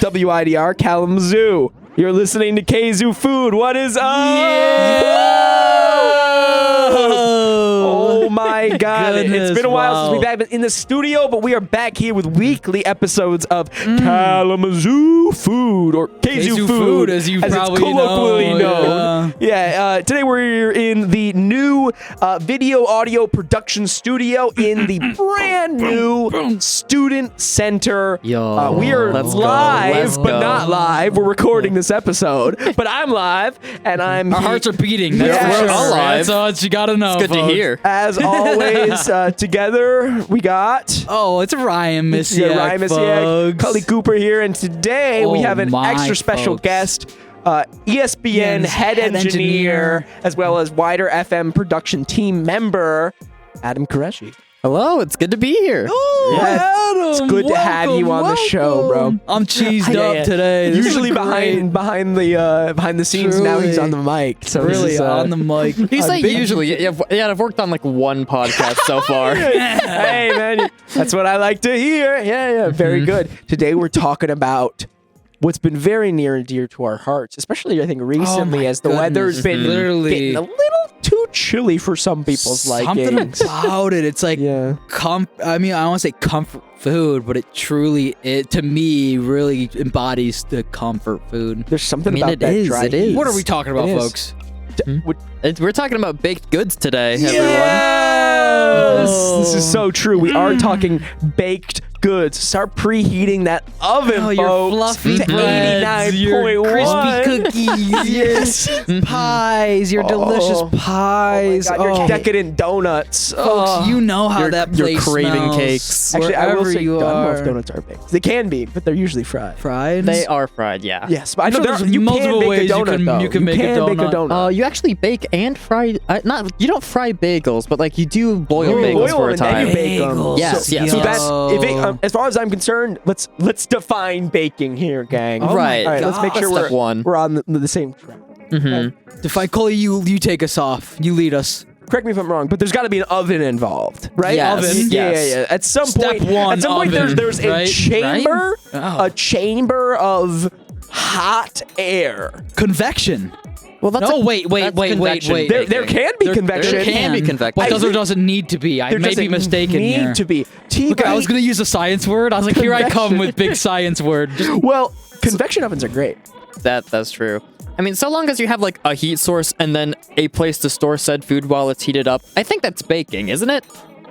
WIDR Kalamazoo. You're listening to Kzoo Food. What is up? Oh my God. It's been a while since we've been in the studio, but we are back here with weekly episodes of Kalamazoo Food, or Kzoo Food, as you as probably it's colloquially know. Yeah. Today we're in the new video audio production studio in the brand new Student Center. We are live, but not live. We're recording this episode, but I'm live, and I'm Our hearts are beating. We're all live. That's all you gotta know. It's good to hear. As always, together we got. Oh, it's Ryan Missiak, Ryan Missiak, Cully Cooper here, and today we have an extra special guest. ESPN head engineer, as well as WIDR FM production team member, Adam Qureshi. Hello, it's good to be here. Oh, Adam, it's good to have you on the show, bro. I'm cheesed up today. This Usually behind the scenes, now he's on the mic. So really on the mic. You say usually. Yeah, I've worked on like one podcast so far. Hey, man, that's what I like to hear. Yeah, very good. Today we're talking about what's been very near and dear to our hearts, especially I think recently, as the weather's been getting a little too chilly for some people's liking. Something about it. It's like, I don't want to say comfort food, but it to me really embodies the comfort food. There's something about that dry heat. What are we talking about, folks? We're talking about baked goods today, everyone. Yes! This is so true. We are talking baked goods. Start preheating that oven, your folks, fluffy to breads, 89.1. your crispy cookies, your pies, your delicious pies. Oh my God, your decadent donuts. Folks, you know how that place You're craving smells. cakes. Actually, I will say, you I don't know are. if donuts are baked. They can be, but they're usually fried. Fried? They are fried, yeah. Yes, but I know there's you multiple can ways bake a donut, though. you can make a donut. You actually bake and fry. You don't fry bagels, but like you do boil You bagels boil for a them and then time. you bake them. Bagels. Yes, yes. So that's as far as I'm concerned. Let's define baking here, gang. Right. All right. Let's make sure Step one. we're on the same track. Define, Cully, you take us off. You lead us. Correct me if I'm wrong, but there's got to be an oven involved, right? Yes, Oven. yes. Yeah. At some Step point, one, there's a right? chamber, Right? a chamber of hot air. Convection. Well, that's wait. convection baking. There can be convection. There can be convection. But there doesn't need to be. I There may be doesn't mistaken need here. to be. Look, I was going to use a science word. I was like, here I come with big science word. Well, convection ovens are great. That's true. I mean, so long as you have like a heat source and then a place to store said food while it's heated up, I think that's baking, isn't it?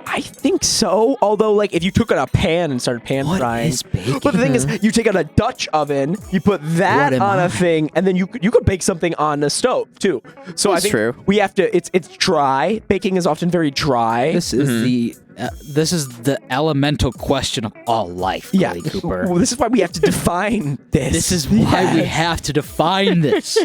I think so. Although, like, if you took out a pan and started pan frying, is baking? but the thing is, you take out a Dutch oven, you put that on a thing, and then you could bake something on the stove too. So That's I think true. we have to. It's dry. Baking is often very dry. This is this is the elemental question of all life, Cully Cooper. Well, this is why we have to define this. This is why we have to define this.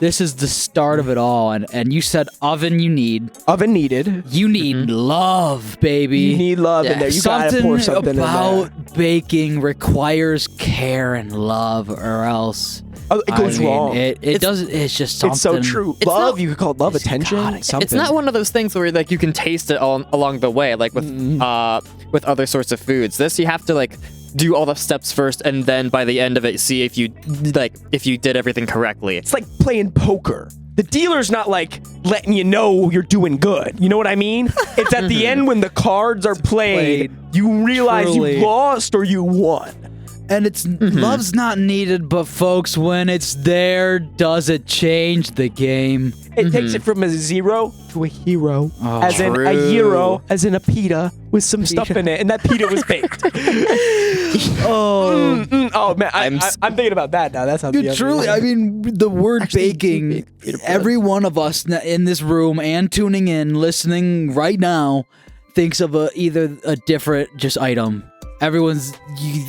This is the start of it all, and you said oven you need. Oven needed. You need love, baby. You need love in there. You gotta pour something in there. About baking requires care and love, or else It goes wrong. It doesn't. It's just something. It's so true. Love, you could call it love, attention, something. It's not one of those things where like you can taste it all along the way, like with other sorts of foods. This you have to like do all the steps first, and then by the end of it, see if you did everything correctly. It's like playing poker. The dealer's not like letting you know you're doing good. You know what I mean? It's at the end when the cards are played, you realize Truly. you lost or you won. And it's love's not needed, but folks, when it's there, does it change the game? It takes it from a zero to a hero. As in a True. gyro, as in a pita with some stuff in it, and that pita was baked. Oh man, I'm thinking about that now. That sounds Dude, truly, I mean, the word baking, every one of us in this room and tuning in, listening right now, thinks of either a different just item. You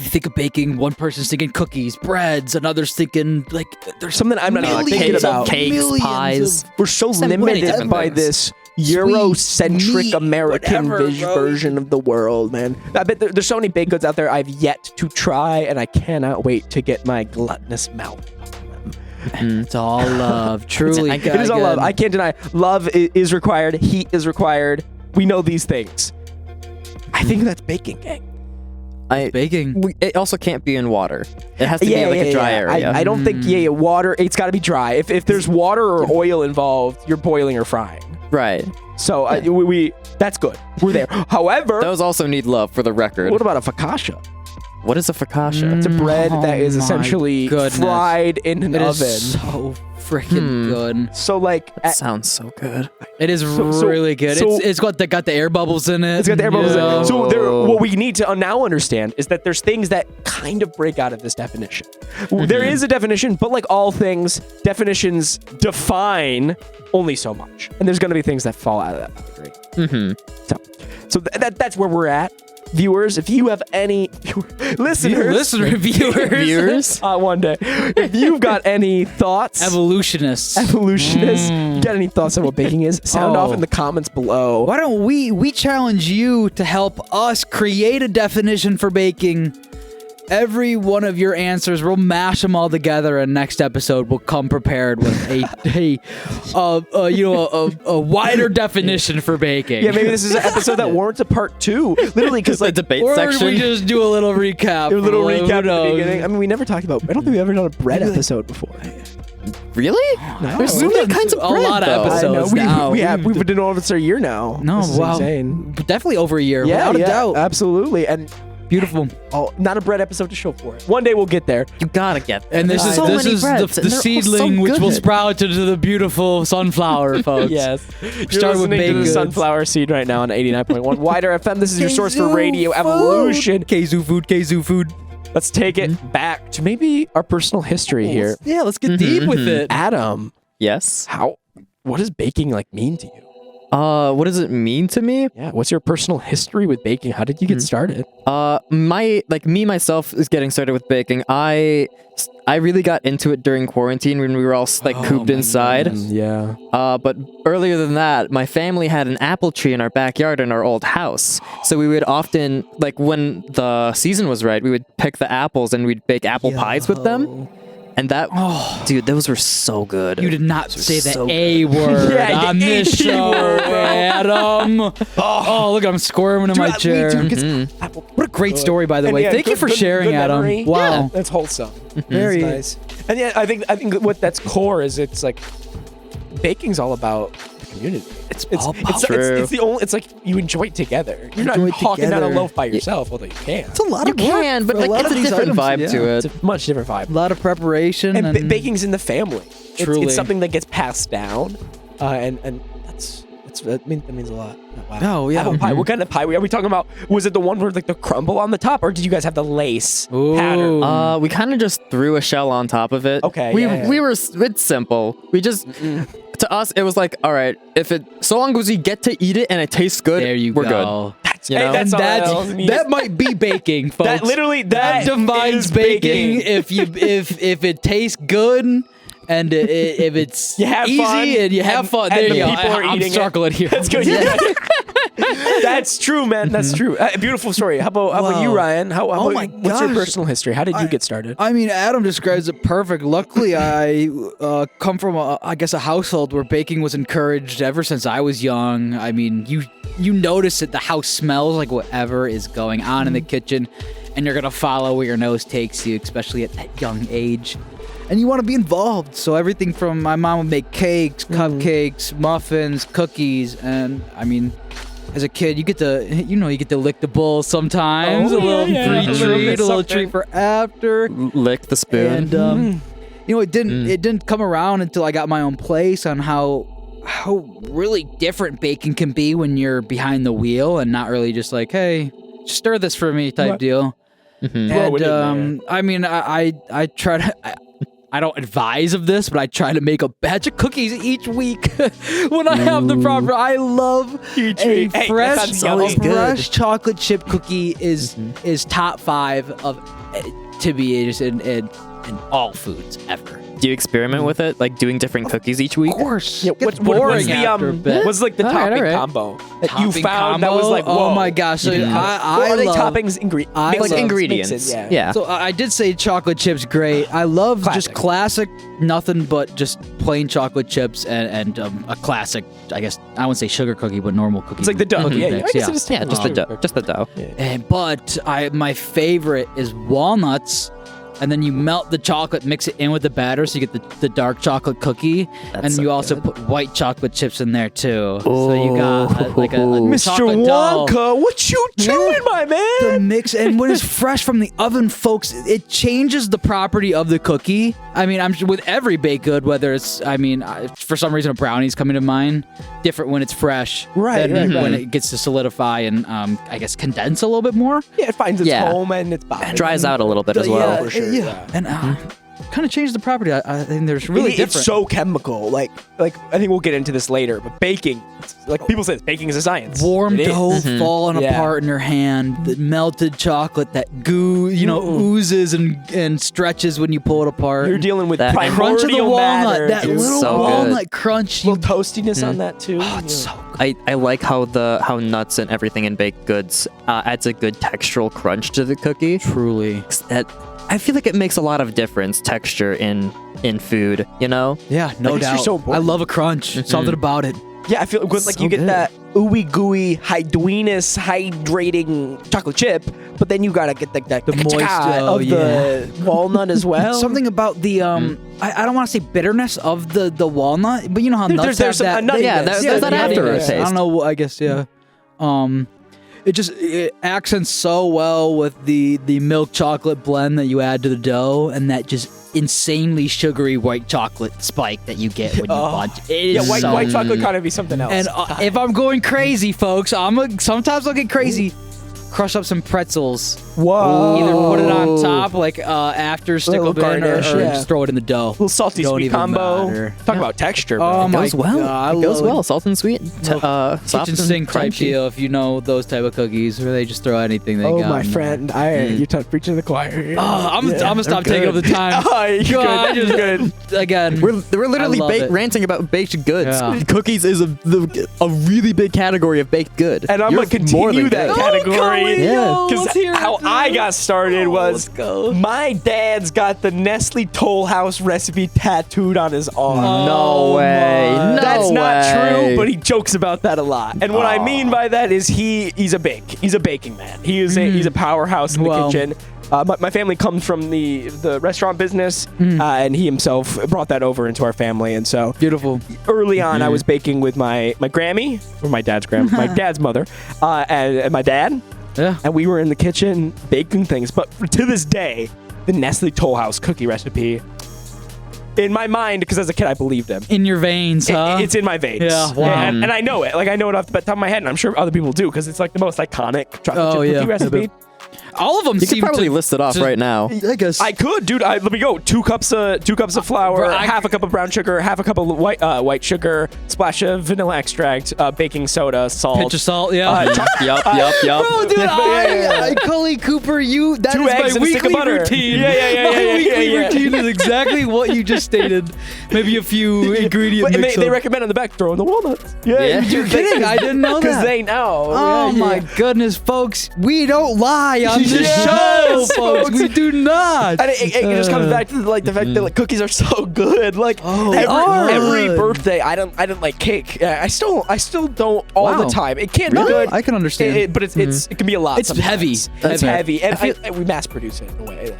think of baking, one person's thinking cookies, breads, another's thinking, like, there's something I'm not even thinking about. Cakes, pies. We're so limited by this Eurocentric American version of the world, man. I bet there's so many baked goods out there I've yet to try, and I cannot wait to get my gluttonous mouth. It's all love, truly. It is all love. I can't deny. Love is required. Heat is required. We know these things. I I think that's baking, gang. Baking. It also can't be in water. It has to be like a dry area. I don't think water. It's got to be dry. If there's water or oil involved, you're boiling or frying. Right. So that's good. We're there. However, Those also need love for the record. what about a focaccia? What is a focaccia? It's a bread that is my essentially goodness. fried in an It oven. is so freaking good. So like, That sounds so good. It is So- really good. so- It's got the air bubbles in it. it's got the air bubbles. Yeah. In it. So what we need to now understand is that there's things that kind of break out of this definition. There is a definition, but like all things, definitions define only so much, and there's going to be things that fall out of that boundary. So that's where we're at. Viewers, if you have any listeners, Viewers? one day, if you've got any thoughts, Evolutionists. you got any thoughts on what baking is? Sound off in the comments below. Why don't we challenge you to help us create a definition for baking? Every one of your answers, we'll mash them all together, and next episode we'll come prepared with a wider definition for baking. Yeah, maybe this is an episode that warrants a part 2. Literally, because The like debate Or section. we just do a little recap. a little Who recap at the knows? beginning. I mean, we never talked about. I don't think we've ever done a bread episode before. Really? There's so many kinds of a bread, lot of though. episodes. I know. now. We've been doing all this a year now. No, This is wow. insane. Definitely over a year, Yeah, without a doubt. absolutely. And Beautiful. not a bread episode to show for it. One day we'll get there. You gotta get that. And this There's is so this many is breads, the and they're all seedling so which will good. sprout into the beautiful sunflower, folks. You're Start with listening to baked the goods. sunflower seed right now on 89.1 WIDR FM. This is your source for radio evolution. Kzoo food. Let's take it back to maybe our personal history here. Yeah, let's get deep with it. Adam, Yes. what does baking like mean to you? What does it mean to me? Yeah, what's your personal history with baking? How did you get started? Myself is getting started with baking. I really got into it during quarantine when we were all like cooped inside. Yeah. But earlier than that, my family had an apple tree in our backyard in our old house. So we would often, like when the season was right, we would pick the apples and we'd bake apple pies with them. And that, dude, those were so good. You did not say the so A word Yeah, on the this A show, word, bro. Adam. Oh, look, I'm squirming in my chair. What a great story, by the way. Thank you for sharing, Adam. memory. Wow. Yeah, that's wholesome. Very That's nice. And yeah, I think what that's core is it's like baking's all about the community. It's all about- It's the only. It's like you enjoy it together. You're not Enjoy it hawking down a together. loaf by yourself, although you can. It's a lot You of work can, but for like lot it's of a these different items, vibe to It's it. a much different vibe. A lot of preparation And and baking's in the family. Truly. It's something that gets passed down, and that means a lot. Wow. Oh, yeah. Apple pie. What kind of pie are we talking about? Was it the one with like the crumble on the top, or did you guys have the lace pattern? Ooh. We kind of just threw a shell on top of it. Okay, We yeah. we were it's simple. We just to us it was like, all right, so long as we get to eat it and it tastes good, There you we're go. good. You Hey, know? that's And all that else means. that might be baking, folks. That literally that defines is baking. If it tastes good and if it's You have easy fun, and you have and- fun, and there the you go. people are I'm eating it. struggling here. That's good. That's true, man. That's true. Beautiful story. How about you, Wow. Ryan? How Oh about my you? What's your gosh. personal history? How did you get started? I mean, Adam describes it perfect. Luckily, I come from a household where baking was encouraged ever since I was young. I mean, you notice that the house smells like whatever is going on in the kitchen, and you're gonna follow where your nose takes you, especially at that young age. And you want to be involved. So everything from my mom would make cakes, cupcakes, muffins, cookies, and I mean, as a kid, you get to lick the bowl sometimes. Oh, a little yeah, free a little treat, bit a little something. treat for after. Lick the spoon. And it didn't come around until I got my own place on how really different baking can be when you're behind the wheel and not really just like, hey, stir this for me type Right. deal. Throw it in And I mean, I try to. I don't advise of this, but I try to make a batch of cookies each week when I have the proper. I love Each a week. Hey, that fresh, sounds yummy. fresh chocolate chip cookie is top 5 of to be just in all foods ever. Do you experiment with it, like doing different cookies each week? Of course. Yeah, It's what's boring the after a bit. what's like the All right, topping all right. combo that you Topping found that was combo? like, whoa. Oh my gosh! So What are they love toppings? I Like love- ingredients. Yeah. So I did say chocolate chips great. I love just Classic. nothing but just plain chocolate chips and a classic, I guess, I wouldn't say sugar cookie, but normal cookie. It's like the dough. cookie Yeah, mix, I guess it is Yeah, just the dough. Just the dough. But my favorite is walnuts. And then you melt the chocolate, mix it in with the batter, so you get the dark chocolate cookie. That's and so you also good. put white chocolate chips in there too. So you got like a Mr. chocolate dough. Wonka, what you doing, my The man? mix, and when it's fresh from the oven, folks, it changes the property of the cookie. I mean, I'm sure with every baked good, whether it's, for some reason a brownie's coming to mind, different when it's fresh, Right, than right, when right. it gets to solidify and I guess condense a little bit more. Yeah, it finds its Yeah. home and its body. It dries out a little bit as well. for sure, yeah. And kind of changed the property. I think there's really different. It's so chemical. Like I think we'll get into this later, but baking, like people say, baking is a science. Warm It is. dough falling Yeah. apart in your hand, the melted chocolate, that goo, oozes and stretches when you pull it apart. You're dealing with That primordial crunch of the walnut, matter, that dude. little So walnut good. crunch. little toastiness on that too. Oh, it's Yeah. so good. I like how nuts and everything in baked goods adds a good textural crunch to the cookie. Truly. I feel like it makes a lot of difference texture in food, you know? Yeah, no Like, it's just doubt. so I important. love a crunch. Something about it. Yeah, I feel because like So you get good. that ooey gooey, hyduinous, hydrating chocolate chip, but then you gotta get like that The moist, of the walnut as well. Something about the I don't want to say bitterness of the walnut, but you know how nuts there's have some- that. a nuttiness. Yeah, there's that Yeah, aftertaste. I don't know. I guess yeah. It accents so well with the milk chocolate blend that you add to the dough, and that just insanely sugary white chocolate spike that you get when you bunch. It is Yeah, so white chocolate kind of be something else. And if I'm going crazy, folks, sometimes I'll get crazy. Crush up some pretzels. Whoa. Either put it on top, like after stick Little them in, or garnish, yeah. just throw it in the dough. little salty Don't sweet even combo. matter. Talk about texture. Oh man. my Goes well. God, I It goes love- well. Salt and sweet. Soft Kitchen and sink type crunchy. deal. If you know those type of cookies, where they just throw anything they Oh got. my in there. friend, you're preaching to the choir. I'm gonna stop taking up the time. Oh, you're good. God, I just You're good. again. We're literally I love it. ranting about baked goods. Yeah. Cookies is a really big category of baked good. And I'm You're gonna more continue than that good. category. Yeah. Because how I got started was go. my dad's got the Nestle Toll House recipe tattooed on his arm. No way. No That's not way. true, but he jokes about that a lot. And what I mean by that is he's a baking man. He's a powerhouse in the Wow. kitchen. My family comes from the restaurant business, and he himself brought that over into our family. And so Beautiful. early on, I was baking with my Grammy, or my dad's grandma, my dad's mother, and my dad. Yeah. And we were in the kitchen baking things. But to this day, the Nestle Toll House cookie recipe, in my mind, because as a kid I believed him, In your veins, huh? it's in my veins. Yeah, wow. And I know it. Like, I know it off the top of my head, and I'm sure other people do, because it's like the most iconic chocolate chip cookie recipe. All of them You could seem probably to, list it off right now. I guess. I could, dude. Let me go. 2 cups of flour, Bro, half a cup of brown sugar, half a cup of white sugar, splash of vanilla extract, baking soda, salt. pinch of salt. Yeah. Yup. Bro, dude, Yeah. Cully Cooper, that 2 is eggs my and a stick of weekly butter. routine. Yeah. My weekly yeah. routine is exactly what you just stated. Maybe a few ingredient And mix they recommend on the back, throw in the walnuts. Yeah. You're kidding. I didn't know Because that. they know. Oh Yeah, my yeah. goodness, folks. We don't lie on this Yes, show, folks. folks. We do not. And it just comes back to the fact that like cookies are so good. Like they are every good. birthday, I didn't like cake. I still don't all Wow. the time. It can No, be good. I can understand. But it can be a lot. It's sometimes. heavy. It's heavy, and we mass produce it in a way.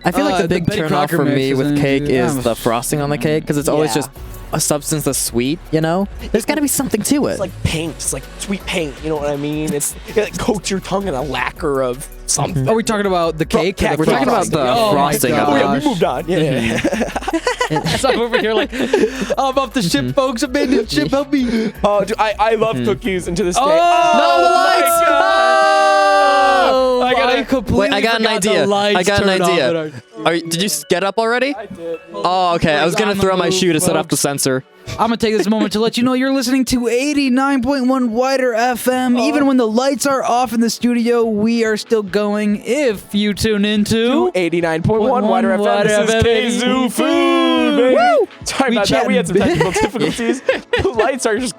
I feel like the big Betty turn off Crocker for me mix with is- cake is yeah. the frosting on the cake, because it's always Yeah. just a substance that's sweet, you know? There's got to be something to it. It's like paint. It's like sweet paint. You know what I mean? It like coats your tongue in a lacquer of something. Are we talking about the cake? Yeah, or the We're talking about frosting? the Oh my frosting of it. Oh yeah, gosh. we moved on. Yeah. So I'm over here like, I'm up the ship, folks. Abandoned ship, help me. Oh, dude, I love cookies, and to this day. Oh, no, the my lights! God! Oh, I completely Wait, I got an forgot the idea. lights I got an turned off idea. in our- Did you get up already? I did. Oh, okay. I was We're gonna on throw the my move, shoe to set off the folks. sensor. I'm gonna take this moment to let you know you're listening to 89.1 WIDR FM. Even when the lights are off in the studio, we are still going. If you tune into 89.1 WIDR FM, this is Kzoo Food, baby. Woo! Sorry about that. We had some technical difficulties. The lights are just.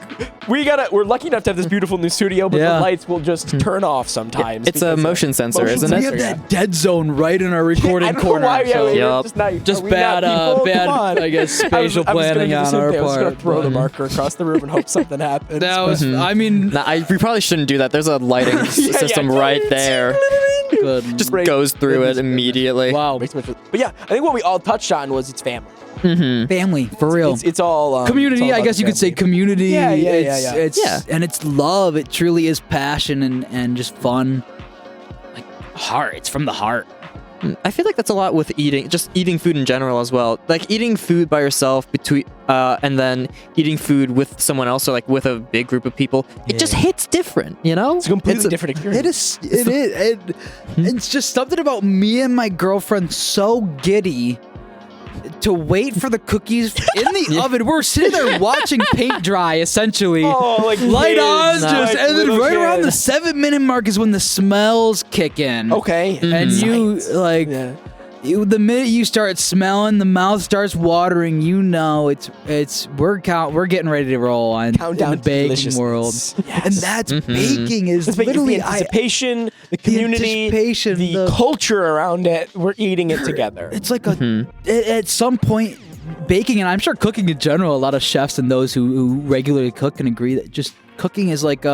We're lucky enough to have this beautiful new studio, but the lights will just turn off sometimes. It's a motion sensor, isn't it? We have that dead zone right in our recording corner. I don't know why. So just bad, I guess, spatial planning on our part. I was gonna throw the marker across the room and hope something happens. That was, I mean, we probably shouldn't do that. There's a lighting system right there. Just goes through it immediately. Wow. But yeah, I think what we all touched on was it's family. Family, for real. It's all community. I guess you could say community. Yeah. And it's love. It truly is passion and just fun. Like heart. It's from the heart. I feel like that's a lot with eating food in general as well. Like eating food by yourself and then eating food with someone else, or like with a big group of people. It just hits different, you know? It's a completely different experience. It is. It's just something about me and my girlfriend so giddy to wait for the cookies in the oven. We're sitting there watching paint dry, essentially. Oh, like light on, like and then right around the 7-minute mark is when the smells kick in. Okay. And you like. Yeah. The minute you start smelling, the mouth starts watering. You know, we're getting ready to roll on countdown in the baking world, and that's baking. Is literally the anticipation, the community, the culture around it. We're eating it together. It's like at some point, baking, and I'm sure cooking in general. A lot of chefs and those who regularly cook can agree that just cooking is like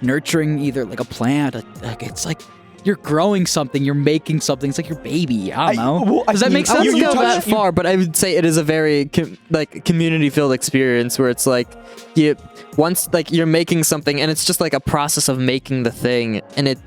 nurturing either like a plant. Like it's like. You're growing something. You're making something. It's like your baby. I don't know. Does that make sense? I wouldn't go that far, but I would say it is a very community-filled experience where it's like once you're making something and it's just like a process of making the thing, and it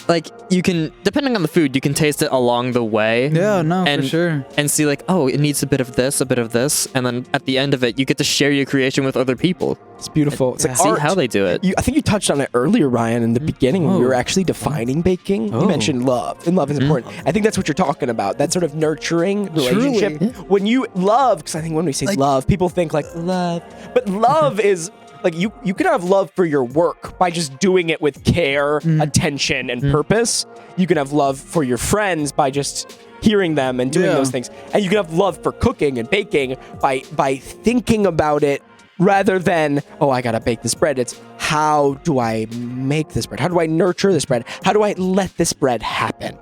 like you can, depending on the food, you can taste it along the way. Yeah, no, for sure. And see like, oh, it needs a bit of this, and then at the end of it, you get to share your creation with other people. It's beautiful. It's like see how they do it. I think you touched on it earlier, Ryan, in the beginning when we were actually defining baking. You mentioned love, and love is important. I think that's what you're talking about. That sort of nurturing relationship. When you love, because I think when we say love, people think like love, but love is. Like you can have love for your work by just doing it with care, attention, and purpose. You can have love for your friends by just hearing them and doing those things. And you can have love for cooking and baking by thinking about it rather than, oh, I gotta bake this bread. It's how do I make this bread? How do I nurture this bread? How do I let this bread happen?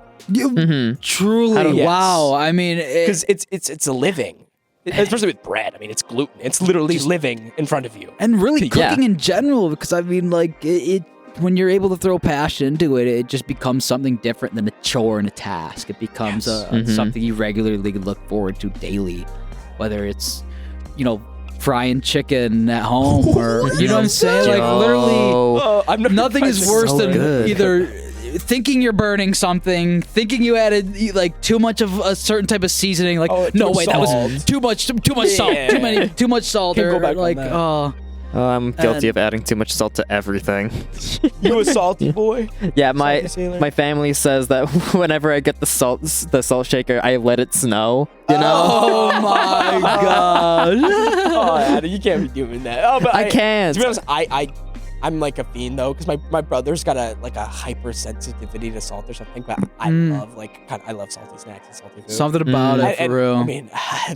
Truly, wow. I mean, because it's a living. Especially with bread. I mean, it's gluten. It's literally living in front of you. And really cooking in general, because I mean, like, when you're able to throw passion into it, it just becomes something different than a chore and a task. It becomes something you regularly look forward to daily. Whether it's, frying chicken at home or, you know what I'm saying? Like, literally, nothing is worse than either thinking you're burning something, thinking you added like too much of a certain type of seasoning, like no wait, that was too much salt, too much salt, or like I'm guilty of adding too much salt to everything. You a salty boy? Yeah, my family says that whenever I get the salt shaker, I let it snow. You know? Oh my god! Oh, Adam, you can't be doing that. Oh, but I can't. To be honest, I'm like a fiend though, because my brother's got a hypersensitivity to salt or something. But I love salty snacks and salty food. Something about it, for real. I mean,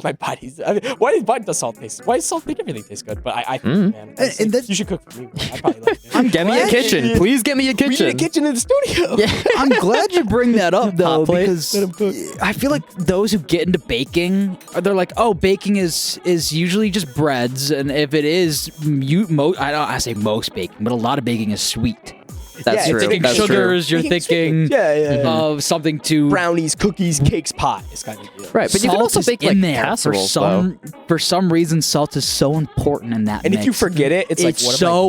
my body's. Why does salt taste? Why does salt make everything taste good? But I think, man, you should cook for me. I probably like it. Get me a kitchen, please. Get me a kitchen. We need a kitchen in the studio. Yeah. I'm glad you bring that up though, because I feel like those who get into baking, they're like, oh, baking is usually just breads, and if it is, I say most baking. But a lot of baking is sweet. That's true. You're thinking sugars. You're thinking of something to brownies, cookies, cakes, pies, kind of deal. Right, but you can also bake like casseroles. For some reason, salt is so important in that. And if you forget it, it's like,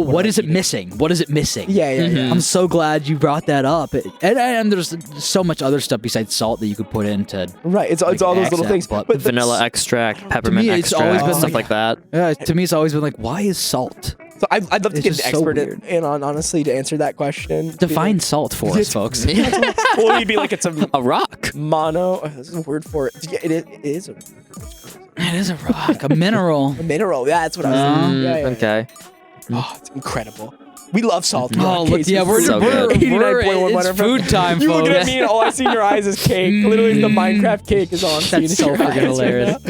what is it missing? What is it missing? Yeah. I'm so glad you brought that up. And there's so much other stuff besides salt that you could put into. Right, it's all those little things. But vanilla extract, peppermint extract, stuff like that. Yeah, to me, it's always been like, why is salt? So I'd love to get an expert in on, honestly, to answer that question. Define salt for us, folks. Well, you'd be like, it's a rock. Mono. There's a word for it. Yeah, it is. It is a rock, a mineral. A mineral. Yeah, that's what I was thinking. Yeah. Okay. Oh, it's incredible. We love salt. Oh, look, yeah, we're So good. 89.1 it's food time, You folks. looking at me and all I see in your eyes is cake. Literally, the Minecraft cake is all I'm seeing. That's so freaking hilarious.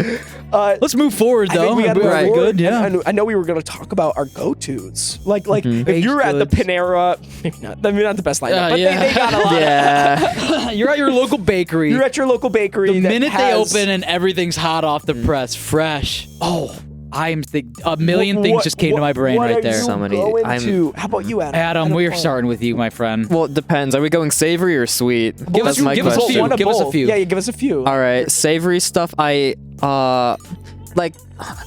Let's move forward, I though. think we gotta We're move right, forward. good, yeah. I know we were gonna talk about our go-tos. Like if Baked you're at the goods. Panera, maybe not the best lineup, but yeah. they got a lot. Yeah. You're at your local bakery. You're at your local bakery. The that minute they has- open and everything's hot off the press, fresh. Oh, I'm a million things just came to my brain what right are there. you So many- going I'm- to? How about you, Adam? Adam, we're starting with you, my friend. Well, it depends. Are we going savory or sweet? Give That's us- my give us a question. few. One of Give us a both. few. Yeah, give us a few. All right, savory stuff. Like,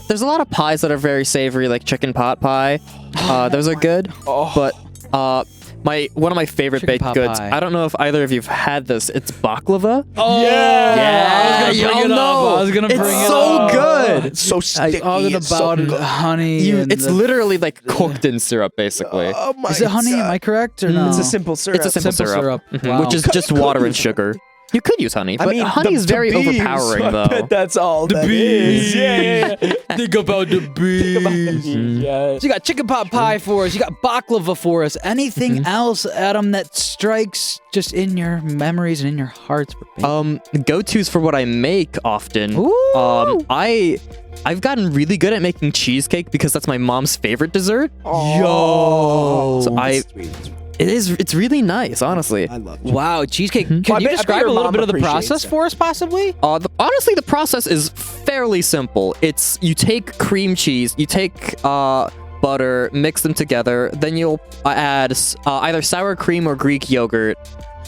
there's a lot of pies that are very savory, like chicken pot pie. Those are good. Oh. But one of my favorite Chicken baked pot goods. pie. I don't know if either of you've had this. It's baklava. Oh, Yeah, I was gonna bring y'all it up. know. I was gonna bring It's it so up. good. It's so sticky. Talking it's so about good. honey. and It's the- literally like cooked in syrup, basically. Oh my Is it honey? God. Am I correct or no? It's a simple syrup. It's a simple syrup, Wow. which is just water and sugar. You could use honey, but honey the- is very the bees, overpowering, I though. bet that's all The that bees. is. Yeah. Think about the bees. Think about the bees, yeah. So you got chicken pot pie for us. You got baklava for us. Anything else, Adam, that strikes just in your memories and in your hearts? For baking? Go-tos for what I make often. Ooh. I've gotten really good at making cheesecake because that's my mom's favorite dessert. Oh. So it's really nice, honestly. I love it. Wow, cheesecake. Well, Can I you bet describe your a little mom bit of the appreciates process it. for us, possibly? Honestly, the process is fairly simple. You take cream cheese, you take butter, mix them together, then you'll add either sour cream or Greek yogurt,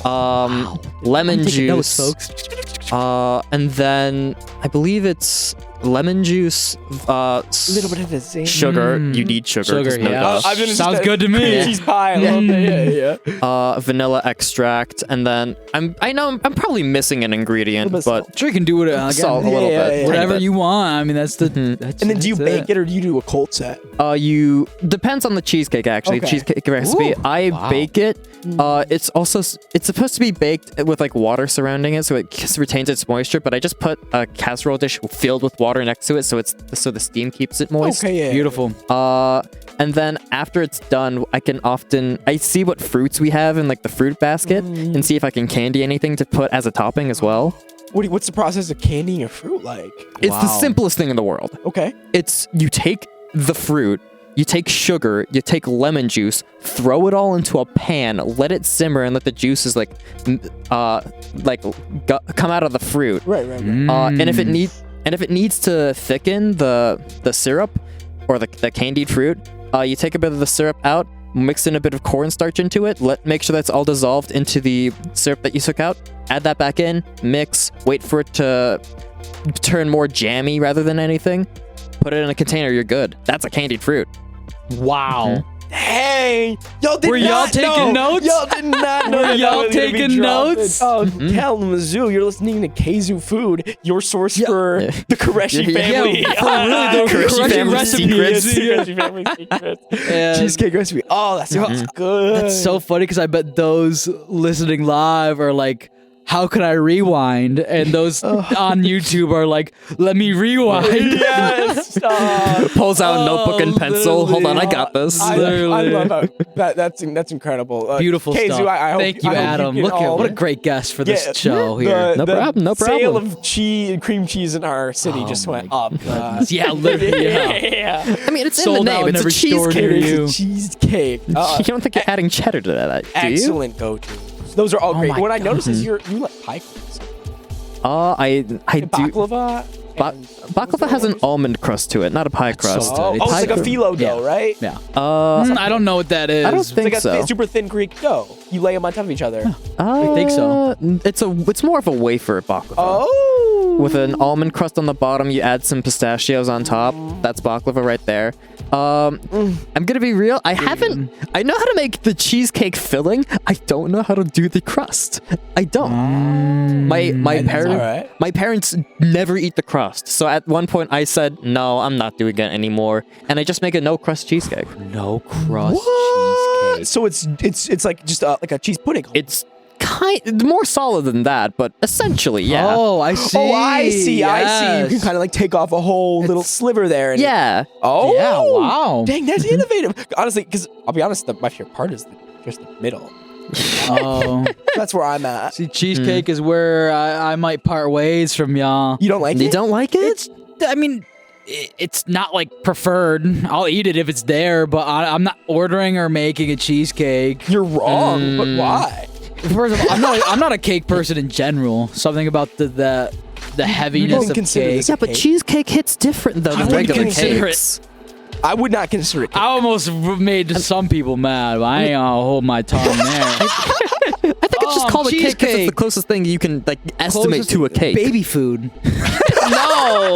lemon I'm taking juice, notes, folks. and then I believe it's lemon juice, A little bit of the same. sugar. You need sugar. Sugar, 'cause no yeah. duh. I've been Sounds just good to me. cream cheese pie. I love it. Yeah. Vanilla extract, and then I know I'm probably missing an ingredient, Little bit but Sure, you can do it again. salt a little Yeah, bit. yeah, Whatever tiny you want. I mean, that's the. That's, And then do you that's bake it or do you do a cold set? bit. You depends on the cheesecake actually. Okay. Cheesecake recipe. Ooh, I wow. bake it. It's supposed to be baked with like water surrounding it, so it retains its moisture. But I just put a casserole dish filled with water next to it, so the steam keeps it moist. Okay, yeah. Beautiful. And then after it's done, I see what fruits we have in like the fruit basket and see if I can candy anything to put as a topping as well. What's the process of candying a fruit like? It's the Wow. simplest thing in the world. Okay. It's you take the fruit, you take sugar, you take lemon juice, throw it all into a pan, let it simmer, and let the juices come out of the fruit. Right. And if it needs to thicken the syrup or the candied fruit, you take a bit of the syrup out, mix in a bit of cornstarch into it, make sure that's all dissolved into the syrup that you took out, add that back in, mix, wait for it to turn more jammy rather than anything, put it in a container, you're good. That's a candied fruit. Wow. Hey, y'all did Were not y'all taking know. notes? Y'all did not know. Were that y'all was gonna be taking dropped. notes? Oh, Kalamazoo, you're listening to Kzoo Food, your source for the Qureshi Yeah, family. for really the Qureshi family recipes. secrets. Qureshi family secrets. And- Cheesecake recipe. Oh, that sounds good. That's so funny because I bet those listening live are like, how can I rewind? And those on YouTube are like, let me rewind. Yes. Pulls out notebook and pencil. Hold on, I got this. I Literally. love how that's incredible. Beautiful Kzoo, stuff. I hope, Thank you, I hope Adam. can Look at all- what a great guest for this Yeah, show here. No problem, no Sale problem. of cheese, cream cheese in our city just went up. Yeah, literally. Yeah. Yeah. I mean, it's in Sold the out name. in It's a every store cheesecake. near It's you. a cheesecake. You don't think you're adding cheddar to that, do you? Excellent go-to. Those are all great. my What I God. noticed is you like pie crust. I do. Baklava. Baklava has an almond crust to it, not a pie crust. so Oh, good. it's like a Pie- philo dough, yeah. right? Yeah. I I don't know what that is. don't It's think like a so. super thin Greek dough. You lay them on top of each other. I think so. It's more of a wafer baklava. Oh. With an almond crust on the bottom, you add some pistachios on top. That's baklava right there. I'm gonna be real. I know how to make the cheesecake filling. I don't know how to do the crust. I don't. My parents never eat the crust. So at one point I said, no, I'm not doing it anymore, and I just make a no crust cheesecake. No crust What? cheesecake. So it's like just like a cheese pudding. It's more solid than that, but essentially, yeah. Oh, I see. Oh, I see. You can kind of like take off a whole little sliver there. And Yeah. Oh. Yeah, wow. Dang, that's innovative. Honestly, because I'll be honest, my favorite part is just the middle. Oh. That's where I'm at. See, cheesecake is where I might part ways from y'all. You don't like You it? don't like it? I mean, it's not like preferred. I'll eat it if it's there, but I'm not ordering or making a cheesecake. You're wrong, but why? First of all, I'm not a cake person in general. Something about the heaviness don't of consider cake. this Yeah, but cake. cheesecake hits different though than wouldn't regular consider cakes. I would not consider it cake. I almost made some people mad, but I ain't gonna hold my tongue there. I think it's just called a cake because it's cheesecake. the closest thing you can like estimate to a cake. Baby food. No.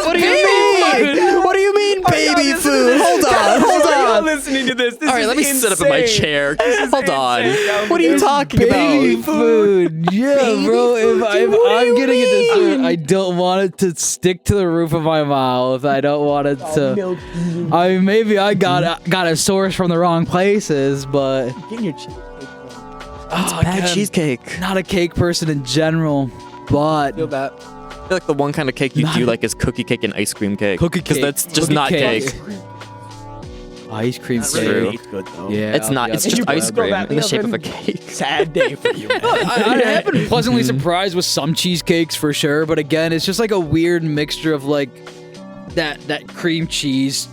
What do you mean? What do you mean, baby food? Hold on. Listening to this. All right, let me sit up in my chair. Hold on. insane. What are you talking Baby about? food. Yeah, Baby bro. food, If dude, what do I'm you getting a dessert, mean? I don't want it to stick to the roof of my mouth. I don't want it to. Milk. I mean, maybe I got a source from the wrong places, but Get your cheesecake. Bad cheesecake. not a cake person in general. But Feel that. I feel like the one kind of cake you do like is cookie cake and ice cream cake. Cookie Because cake. that's just Cookie not cake. cake. ice cream That's cake. true. It's good though. Yeah, It's not. I'll It's be just honest. ice Throw cream that in the in shape the of a oven. cake. Sad day for you, man. I have been pleasantly surprised with some cheesecakes for sure, but again, it's just like a weird mixture of like that cream cheese.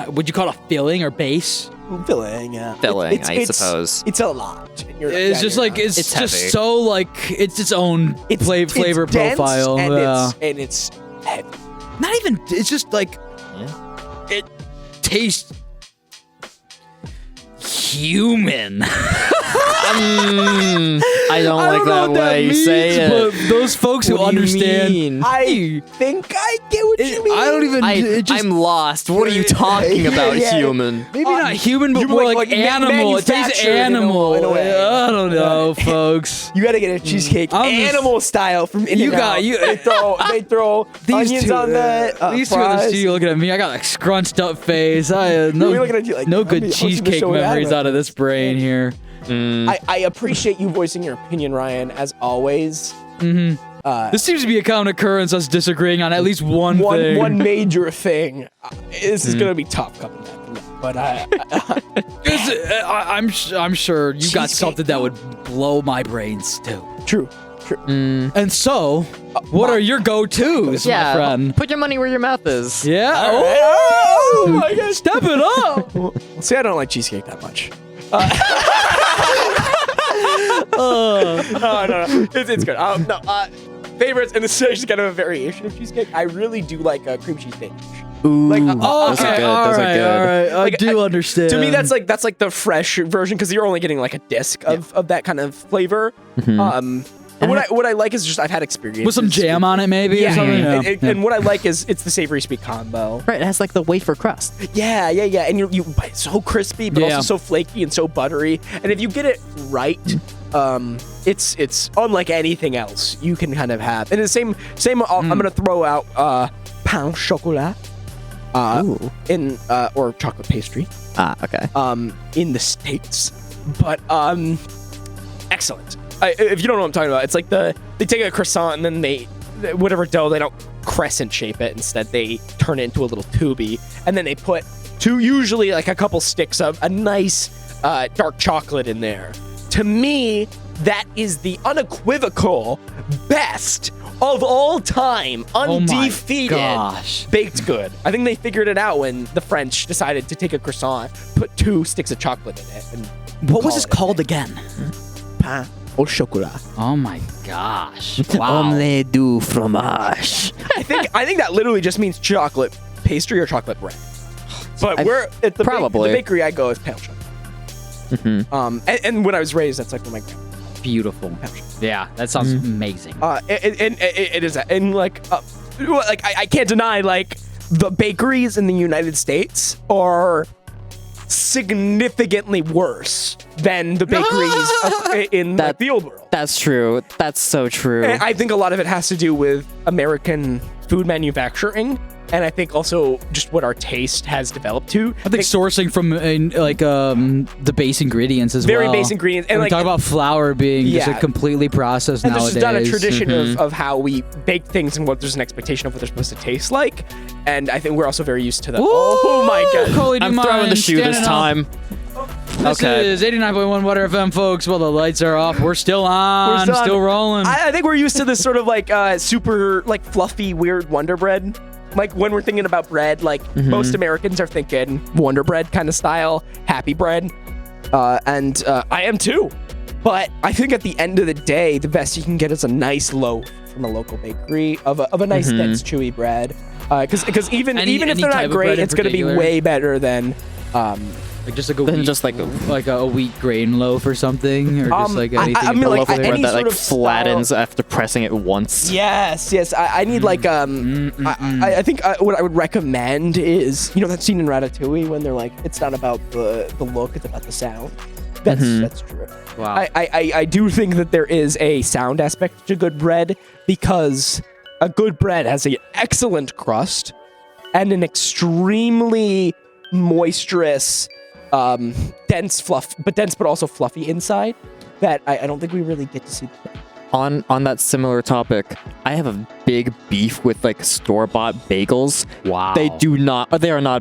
Would you call it a filling or base? Filling, yeah. Filling, I suppose. It's a lot. It's just like it's It's just heavy. so like it's its own flavor dense profile. and Yeah. it's heavy. Not even. It's just like it tastes human. I don't like that way you say it. but those folks What who do you understand. mean? I think I get what you mean. I don't even. it just, I'm lost. What are you talking about, Yeah. human? maybe not human, but you more like- like, like animal. It tastes manufactured in a- animal. in a way. I don't know, folks. You gotta get a cheesecake I'm just- animal style from In You and got- Out. you- They throw These onions two, on that. these two are the fries. two looking at me. I got like scrunched up face. I no, We're looking at you like, no I'm good the host of the cheesecake show without memories it. out of this brain here. I appreciate you voicing your opinion, Ryan, as always. This seems to be a common occurrence, us disagreeing on at least one thing. One major thing. This is gonna be tough coming back from that, but I'm sure you got Cheesecake, something that would blow my brains too. true. And so, what are your go-tos, my friend? Put your money where your mouth is. Yeah. Oh my gosh. Step it up. See, I don't like cheesecake that much. No. It's good. Favorites, and this is actually kind of a variation of cheesecake. I really do like cream cheese sandwich. Ooh, Like, those are good. Those are good. All right. I Like, do understand. To me, that's like the fresh version because you're only getting like a disc of that kind of flavor. And what I like is just I've had experience with some jam on it, maybe. Yeah, or something. and what I like is it's the savory sweet combo. Right, it has like the wafer crust. Yeah, and you bite so crispy, but Yeah. also so flaky and so buttery. And if you get it right, it's unlike anything else you can kind of have. And the same. I'm gonna throw out pain au chocolat, in or chocolate pastry, Okay. in the States, but excellent. If you don't know what I'm talking about, it's like they take a croissant and then whatever dough, they don't crescent shape it. Instead, they turn it into a little tubey, and then they put usually like a couple sticks of a nice dark chocolate in there. To me, that is the unequivocal best of all time, undefeated gosh. baked good. I think they figured it out when the French decided to take a croissant, put 2 sticks of chocolate in it, and What was call this it called again? pain au chocolat. Oh my gosh! Wow. Omelette du fromage. I think that literally just means chocolate pastry or chocolate bread. But we're at the probably. the bakery I go is pain au chocolat. And when I was raised, that's like when my grandma. Beautiful. Yeah, that sounds amazing. And it is, and like I can't deny like the bakeries in the United States are significantly worse than the bakeries in like, the old world. That's true. That's so true. And I think a lot of it has to do with American food manufacturing. and I think also just what our taste has developed to. I think sourcing from the base ingredients as very well. base ingredients, and we talk about flour being just a completely processed and nowadays. there's just not a tradition of how we bake things and what there's an expectation of what they're supposed to taste like. And I think we're also very used to the. Oh my god! Coley, I'm throwing the shoe this time. This is 89.1 WIDR FM, folks. Well, the lights are off. We're still on. Still rolling. I think we're used to this sort of like super like fluffy, weird Wonder Bread. Like when we're thinking about bread, like most Americans are thinking Wonder Bread kind of style, happy bread, and I am too. But I think at the end of the day, the best you can get is a nice loaf from a local bakery of a nice dense, chewy bread. Because even if they're not great, it's going to be way better than. Like just like a wheat grain loaf or something, or just like anything. I mean, a loaf of bread that like style. flattens after pressing it once. Yes. I need like I think what I would recommend is that scene in Ratatouille when they're like, it's not about the look, it's about the sound. That's true. Wow. I do think that there is a sound aspect to good bread because a good bread has an excellent crust and an extremely moisturous. Dense but also fluffy inside that I don't think we really get to see. On that similar topic, I have a big beef with like store-bought bagels. Wow. They are not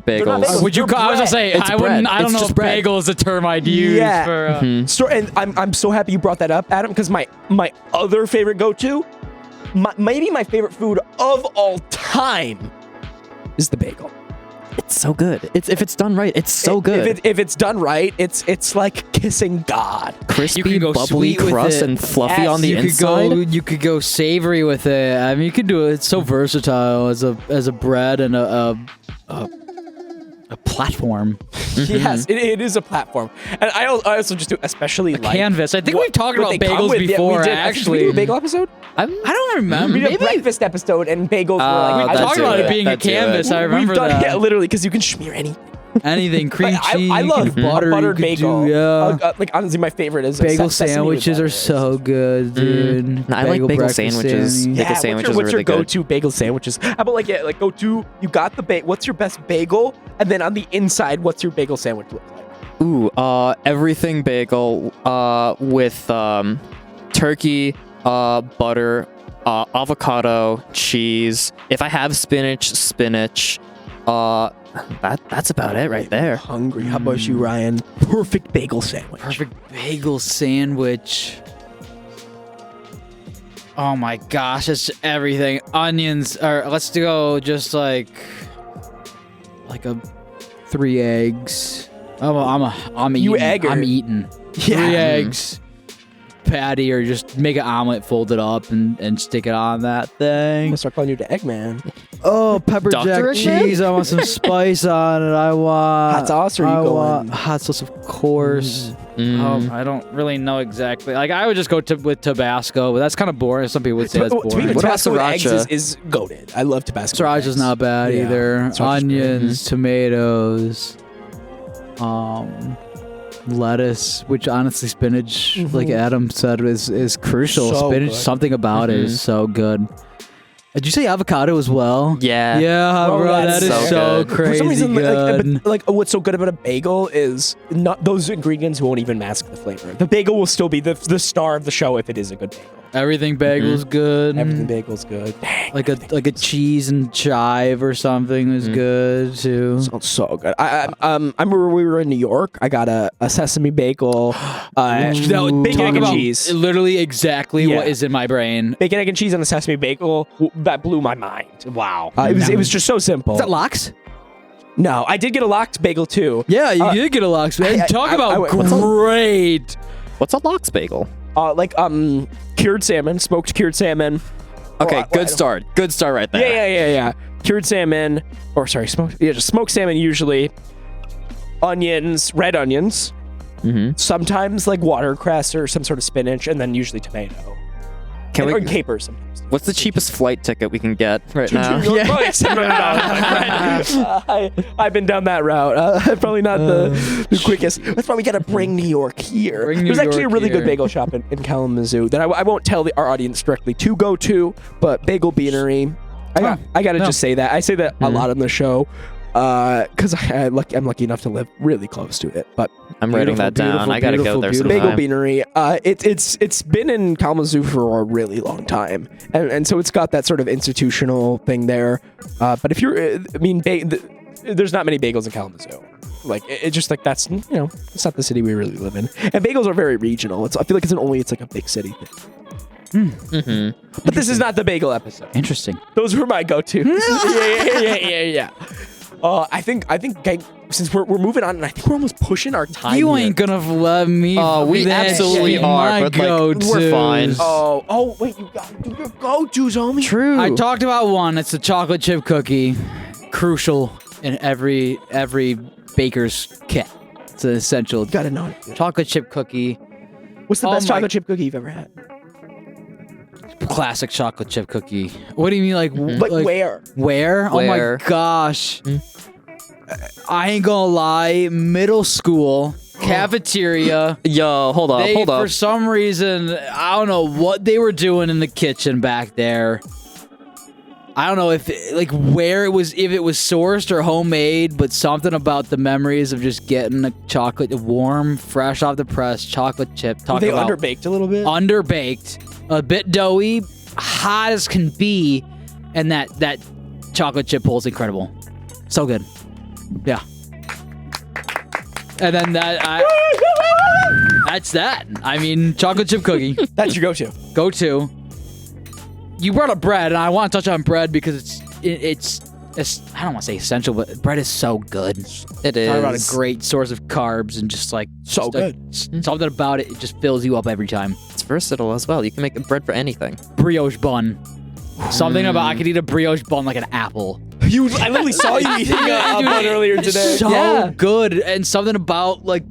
bagels. bagels. Would you? I was gonna say It's I bread. wouldn't. I don't It's know just if bread. bagel is a term I'd use for. And I'm so happy you brought that up, Adam, because my other favorite go-to, maybe my favorite food of all time, is the bagel. It's so good. If it's done right, it's so good. If it's done right, it's like kissing God. Crispy, You can go bubbly sweet with crust it. and fluffy Yes, on the inside. You could go savory with it. I mean, you could do it. It's so versatile as a bread and a platform. Yes, it is a platform, and I also just do especially like canvas. I think we've talked what about they come bagels with. Yeah, before. we did. Actually, Did we do a bagel episode? I don't remember. We did a Maybe breakfast episode, and bagels were like we that's talked about it being a That's it. canvas. I remember We've done that. Yeah, literally, because you can smear anything. Anything, cream cheese. I love butter, buttered you could bagel. do, Like honestly, my favorite is bagel sesame with sandwiches are butter. so good, dude. I like bagel breakfast sandwiches. sandwich. Bagel sandwiches what's are your really good. go-to bagel sandwiches? How about like go-to? You got the what's your best bagel? And then on the inside, what's your bagel sandwich look like? Ooh, everything bagel with turkey, butter, avocado, cheese. If I have spinach. That's about it right there. Hungry. How about you, Ryan? Perfect bagel sandwich. Perfect bagel sandwich. Oh my gosh, it's everything. Onions, or let's go just like a 3 eggs. I'm eating. You egger. I'm eating. Yeah. 3 eggs, patty, or just make an omelet, fold it up, and stick it on that I'm thing. gonna start calling you the Eggman. Oh, pepper Dr. jack cheese. I want some spice on it. I want Hot sauce, or you I going- want hot sauce, of course. I don't really know exactly. Like I would just go with Tabasco, but that's kind of boring. Some people would say that's To me, boring. What about Tabasco with eggs sriracha? is goated. I love Tabasco. with Sriracha's eggs. not bad Yeah. either. Sriracha's great. Onions, tomatoes, lettuce, which honestly spinach, like Adam said, is crucial. So Spinach, good. something about it is so good. Did you say avocado as well? Yeah. Yeah, Bro, bro, that's that is so so good. crazy For some reason, good. like what's so good about a bagel is not those ingredients won't even mask the flavor. The bagel will still be the star of the show if it is a good bagel. Everything bagel's good. Everything bagel's good. Dang, like a cheese and chive or something is good too. sounds so good. I remember we were in New York. I got a sesame bagel, bacon, Talk egg, and about cheese. literally exactly Yeah. what is in my brain. Bacon, egg, and cheese on a sesame bagel. That blew my mind. Wow. It was just so simple. Is that lox? No, I did get a locked bagel too. Yeah, you did get a lox. Man. Talk about what's a- great. What's a lox bagel? Cured salmon, smoked cured salmon. Okay, Or, good start. Good start right there. Yeah. Cured salmon, or sorry, just smoked salmon usually. Onions, red onions. Sometimes like watercress or some sort of spinach, and then usually tomato. Or capers sometimes. What's the cheapest flight ticket we can get right now? I've been down that route. Probably not the quickest. That's why we got to bring New York here. Bring New There's actually a York really here. good bagel shop in Kalamazoo that I won't tell our audience directly to go to, but Bagel Beanery. I gotta just say that. I say that a lot on the show. Because I'm lucky enough to live really close to it. But I'm writing that down. I gotta go there sometime. Bagel Beanery. It's been in Kalamazoo for a really long time, and so it's got that sort of institutional thing there. But if you're, there's not many bagels in Kalamazoo. Like it's just like that's it's not the city we really live in. And bagels are very regional. I feel like it's like a big city thing. But this is not the bagel episode. Interesting. Those were my go-tos. yeah. I think since we're moving on, and I think we're almost pushing our time. You here. ain't gonna let me. Oh, we absolutely are, but like, we're fine. Oh, wait, you got to do your go-tos, homie. True. I talked about one. It's the chocolate chip cookie. Crucial in every baker's kit. It's an essential. You gotta know it. Chocolate chip cookie. What's the best chocolate chip cookie you've ever had? Classic chocolate chip cookie. What do you mean, like where? Where? Oh my gosh. I ain't gonna lie. Middle school cafeteria. Yo, hold up. For some reason, I don't know what they were doing in the kitchen back there. I don't know if it was sourced or homemade, but something about the memories of just getting a chocolate warm, fresh off the press chocolate chip. Were they underbaked a little bit? Underbaked, a bit doughy, hot as can be, and that chocolate chip pull is incredible. So good. Yeah. And then that's that. I mean, chocolate chip cookie. That's your go-to. Go-to. You brought up bread, and I want to touch on bread because it's I don't want to say essential, but bread is so good. It is. Talk about a great source of carbs and just like good. Something about it just fills you up every time. It's versatile as well. You can make bread for anything. Brioche bun. Something about I could eat a brioche bun like an apple. I literally saw you eating a bun earlier today. So good, and something about like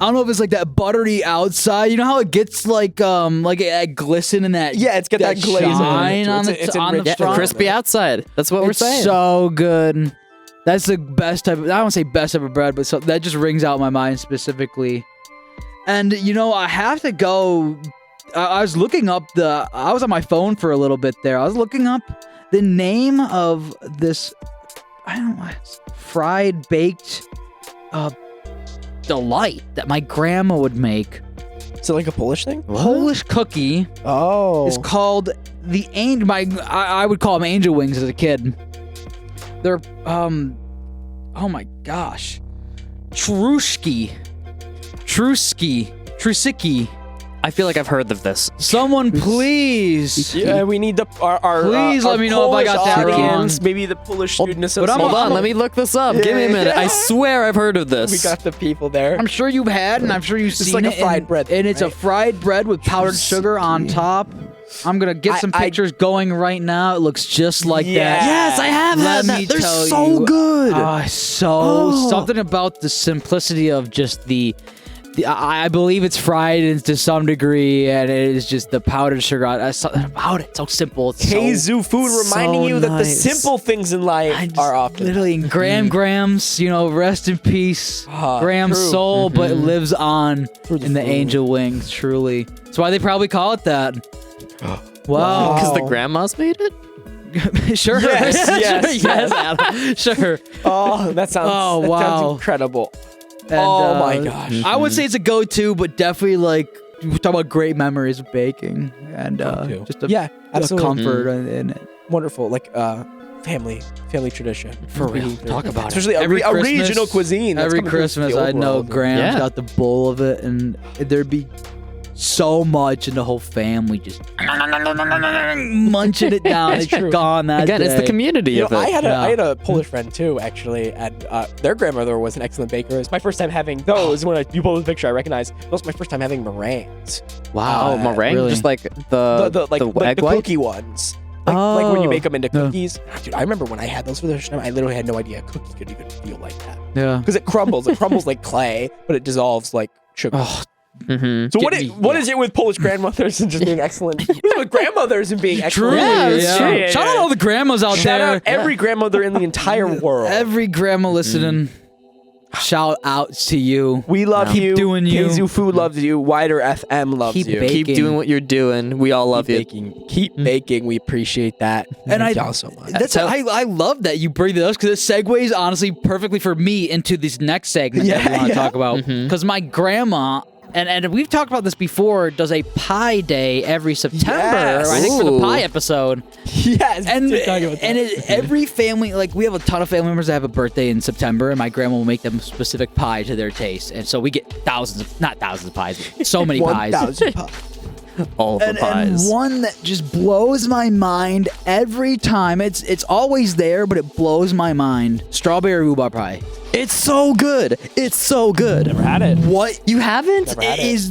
I don't know if it's like that buttery outside. You know how it gets like a glisten and that it's got that glaze shine on the front. Crispy outside. That's what we're saying. So good. That's the best type of, I don't say best type of bread, but that just rings out in my mind specifically. And I have to go. I was looking up I was on my phone for a little bit there. I was looking up the name of this, I don't know, fried baked delight that my grandma would make. Is it like a Polish thing? What? Polish cookie. Oh. It's called the angel. I would call them angel wings as a kid. They're oh my gosh, Trusicki. I feel like I've heard of this. Someone please. Yeah, we need our please let me know Polish if I got that wrong. Maybe the Polish student association. Hold on, let me look this up. Give me a minute. I swear I've heard of this. We got the people there. I'm sure you've had, and I'm sure you've seen like it. a fried bread, and it's a fried bread with powdered sugar on top. I'm gonna get some pictures going right now. It looks just like that. Yes, I have had that. They're so good. Something about the simplicity of just I believe it's fried to some degree, and it is just the powdered sugar. Something about it. So simple. It's Kzoo food reminding you that the simple things in life are often. Literally, grams, rest in peace. Graham's soul, but it lives on in the angel wings, truly. That's why they probably call it that. Wow. Because the grandmas made it? Sure. Yes. Adam. Sure. Oh, that sounds incredible. And, oh my gosh. I would say it's a go-to, but definitely we talk about great memories of baking and just a comfort in it. Wonderful, family tradition. For real. Talk about especially it. a regional cuisine. Every Christmas, I know Graham's got the bowl of it, and there'd be so much, and the whole family just munching it down. It's gone that Again, day. it's the community of it. I had a Polish friend too, actually, and their grandmother was an excellent baker. It was my first time having those. When you pull the picture, I recognize that was my first time having meringues. Wow, meringue, really? just like the egg white? Cookie ones. Like when you make them into cookies. Dude, I remember when I had those for the first time, I literally had no idea a cookie could even feel like that. Yeah. Because it crumbles. It crumbles like clay, but it dissolves like sugar. Oh. So what is it with Polish grandmothers and just being excellent? What is it with grandmothers and being excellent? Yeah. Shout out all the grandmas out there. Shout out every grandmother in the entire world. Every grandma listening. Shout out to you. We love Keep you. doing you. Kzoo Food loves you. WIDR FM loves Keep you. baking. Keep doing what you're doing. We all love you. Baking. Keep baking. We appreciate that. And Thank y'all so much. I love that you bring this because it segues honestly perfectly for me into this next segment that we want to talk about. Because my grandma, and we've talked about this before, does a pie day every September. Yes. I think for the Ooh. pie episode. Yes. Every family, like we have a ton of family members that have a birthday in September, and my grandma will make them specific pie to their taste, and so we get not thousands of pies, but so many pies. 1,000 pies. All the pies. And one that just blows my mind every time. It's always there, but it blows my mind. Strawberry rhubarb pie. It's so good. It's so good. Never had it. What? You haven't? Never had It it. is.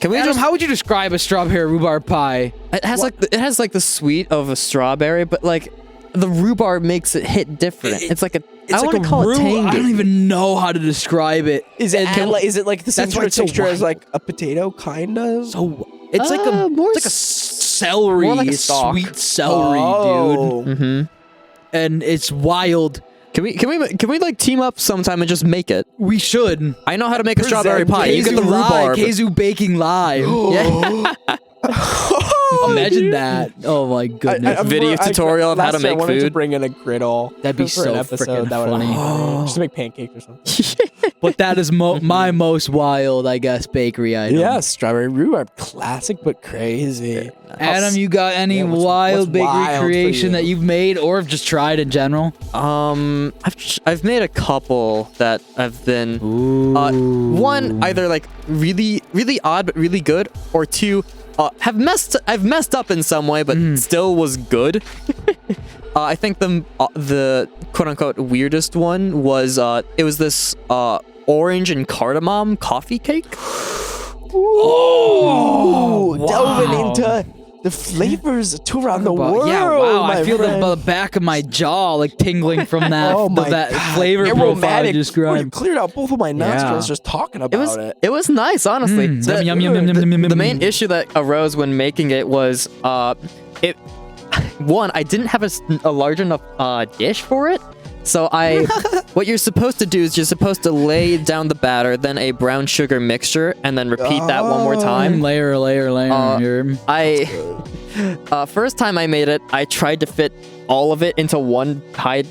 Can we Adam, just? how would you describe a strawberry rhubarb pie? It has like the sweet of a strawberry, but like the rhubarb makes it hit different. It's like a. I like want to a call it rhu- tangy. I don't even know how to describe it. Is it like the same That's sort why of it's so texture as wild. like a potato, kind of? So it's like a more it's like a celery, more like a stalk. sweet celery, dude. Mm-hmm. And it's wild. Can we like team up sometime and just make it? We should. I know how to make a strawberry pie. You get the Kzoo live, rhubarb. Kzoo baking live. Yeah. Imagine that. Oh my goodness. Video tutorial of how to last year make I wanted to food. bring in a griddle. That'd be for so an episode. freaking That would- funny. just to make pancakes or something. But that is my most wild, I guess, bakery item. Yeah, strawberry rhubarb, classic but crazy. Adam, you got any Yeah, what's wild bakery wild for creation you? that you've made or have just tried in general? I've made a couple that have been one either like really odd but really good, or two I've messed up in some way but still was good. I think the quote unquote weirdest one was it was this orange and cardamom coffee cake. Oh, wow. delving into the flavors to around the world. Yeah, wow. I my feel friend. the back of my jaw like tingling from that, Oh my that God. flavor profile you Aromatic. described. You cleared out both of my nostrils just talking about it. It was nice, honestly. Yum, yum, yum, yum, yum, yum, The yum. main issue that arose when making it was one, I didn't have a large enough dish for it. So what you're supposed to do is you're supposed to lay down the batter, then a brown sugar mixture, and then repeat that one more time. Layer. First time I made it, I tried to fit all of it into one pie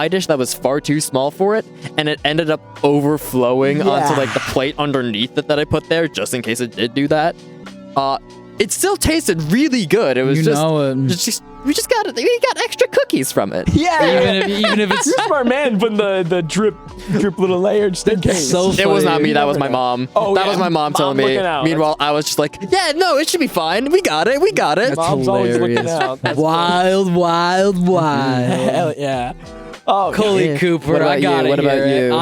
dish that was far too small for it, and it ended up overflowing onto like the plate underneath it that I put there, just in case it did do that. It still tasted really good. It was we got extra cookies from it. Yeah, even if it's you're a smart man putting the drip little layer just in case. so It was not funny. me. That was my mom. Oh, that yeah. was my mom telling me. looking out. Meanwhile, I was just like, yeah, no, it should be fine. We got it. Mom's always looking hilarious. out. That's Wild. Hell yeah. Oh, Coley Yeah. Cooper, What about I got you? it. What about you?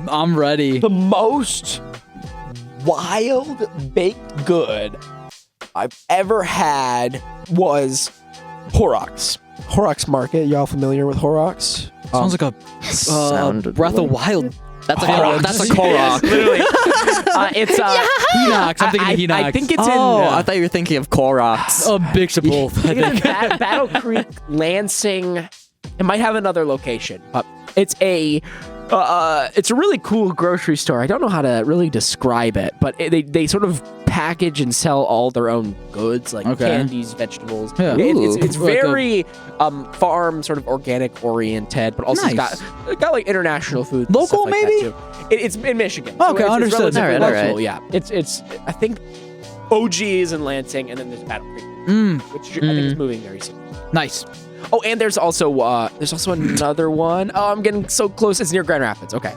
I'm ready. the most wild baked good I've ever had was Horrocks. Horrocks Market. Y'all familiar with Horrocks? Sounds like a Sounded Breath of Wild. That's a Horrocks. that's a Korok. Literally. It's Hinox. I'm thinking of Hinox. I think it's Oh, in. I thought you were thinking of Koroks. A mix of both. I I think it's think. in Battle Creek, Lansing. It might have another location. It's a really cool grocery store. I don't know how to really describe it, but they sort of package and sell all their own goods, like Okay. candies, vegetables. Yeah. It's Like a- very farm, sort of organic oriented, but also Nice. it's got like international food. and Local, stuff like that, maybe? too. It's in Michigan. Okay, it's understood. relatively All right. local, yeah. It's I think OG is in Lansing, and then there's Battle Creek, which I think is moving very soon. Nice. Oh, and there's also another one. Oh, I'm getting so close. It's near Grand Rapids. Okay.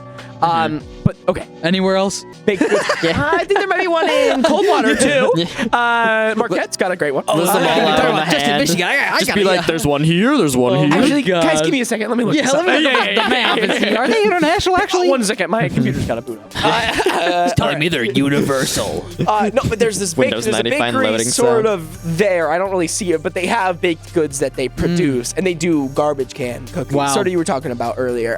But okay. Anywhere else? Baked goods. I think there might be one in Coldwater too. Marquette's got a great one. List them all out on the Just in hand. Michigan. I Just gotta be like, there's one here, there's one here. Actually, God. guys, give me a second. Let me look. Yeah, this let up. me look at the map and see. Are they international, actually? 1 second. My computer's got to boot up. telling me they're universal. No, but there's this Windows there's a 95 bakery loading sort sound. of there. I don't really see it, but they have baked goods that they produce, and they do garbage can cookies. Wow. Sort of you were talking about earlier.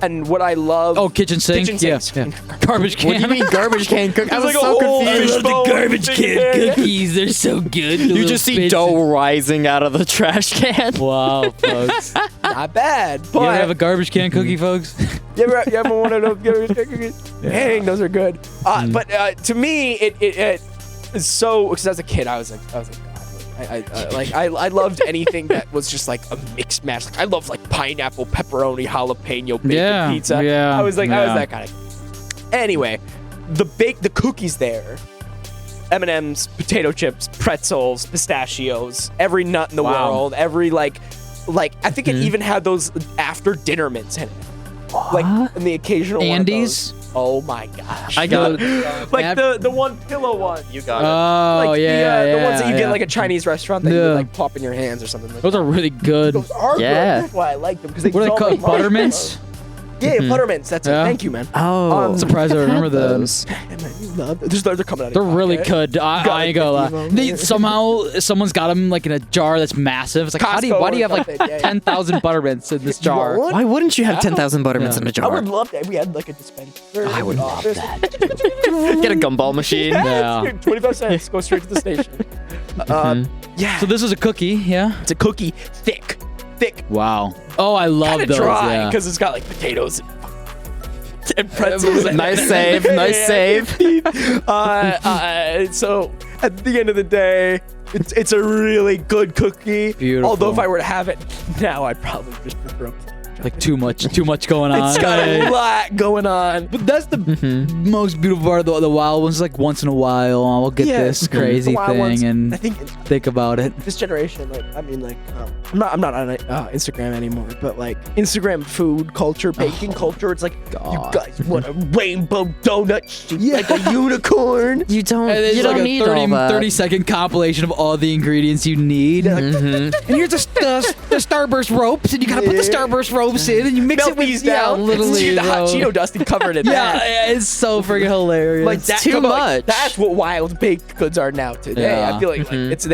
And what I love. Oh, kitchen sink. Kitchen yeah. Garbage can. What do you mean garbage can cookie? I was like a so whole confused. fishbowl garbage thing can there, yeah. cookies. They're so good. You just see dough rising out of the trash can. Wow, folks. Not bad. But You ever have a garbage can cookie, folks? you ever one of those garbage can cookies? Dang, those are good. But to me, it is so, because as a kid, I was like, God, I loved anything that was just like a mixed match. Like I loved like pineapple, pepperoni, jalapeno, bacon pizza. Yeah, I was like, I was yeah. that kind of. Anyway, the cookies there, M&Ms, potato chips, pretzels, pistachios, every nut in the world, every like I think it even had those after dinner mints in it. Like and the occasional Andes? one of those. Oh my gosh. I got like the one pillow one. You got it. Oh, Like yeah, the ones that you get yeah. like a Chinese restaurant that you Yeah. would like pop in your hands or something like Those are really good. Those are good. Yeah. That's why I like them because they What are they dissolve called? like marshmallows. Buttermints? Yeah, buttermints. That's Yeah. it. Thank you, man. Oh, I'm surprised I remember those. Man, you love they're coming out of They're your really pocket. good. I ain't gonna lie. Somehow, someone's got them like in a jar that's massive. It's like, Costco why do you have or like something, yeah. 10,000 buttermints in this You want jar? one? why wouldn't you have 10,000 buttermints in a I jar? would love that. We had like a dispenser. I would love that. Get a gumball machine. Yeah. 25 cents. Go straight to the station. Yeah. So this is a cookie, yeah? it's a cookie, thick. Wow. Oh, I love Kind of those. dry yeah. because it's got like potatoes and pretzels. Nice save. Nice save. So at the end of the day, it's a really good cookie. Beautiful. Although if I were to have it now, I'd probably just prefer a Like too much going on. It's got a lot going on. But that's the most beautiful part of the wild ones. Like once in a while, I'll get this crazy The wild ones, thing and I think think about it. this generation, like I mean, like I'm not on Instagram anymore, but like Instagram food culture, baking culture, it's like you guys want a rainbow donut shaped like a unicorn. You don't. And it's You like don't a need 30, all that. 30-second compilation of all the ingredients you need. And here's the Starburst ropes, and you gotta put the Starburst ropes in, and you mix Melt it with these down. literally the hot though. Cheeto dust and cover it in Yeah, that. yeah, it's so freaking hilarious. Like that, too much. That's what wild baked goods are now today. Yeah. I feel like it's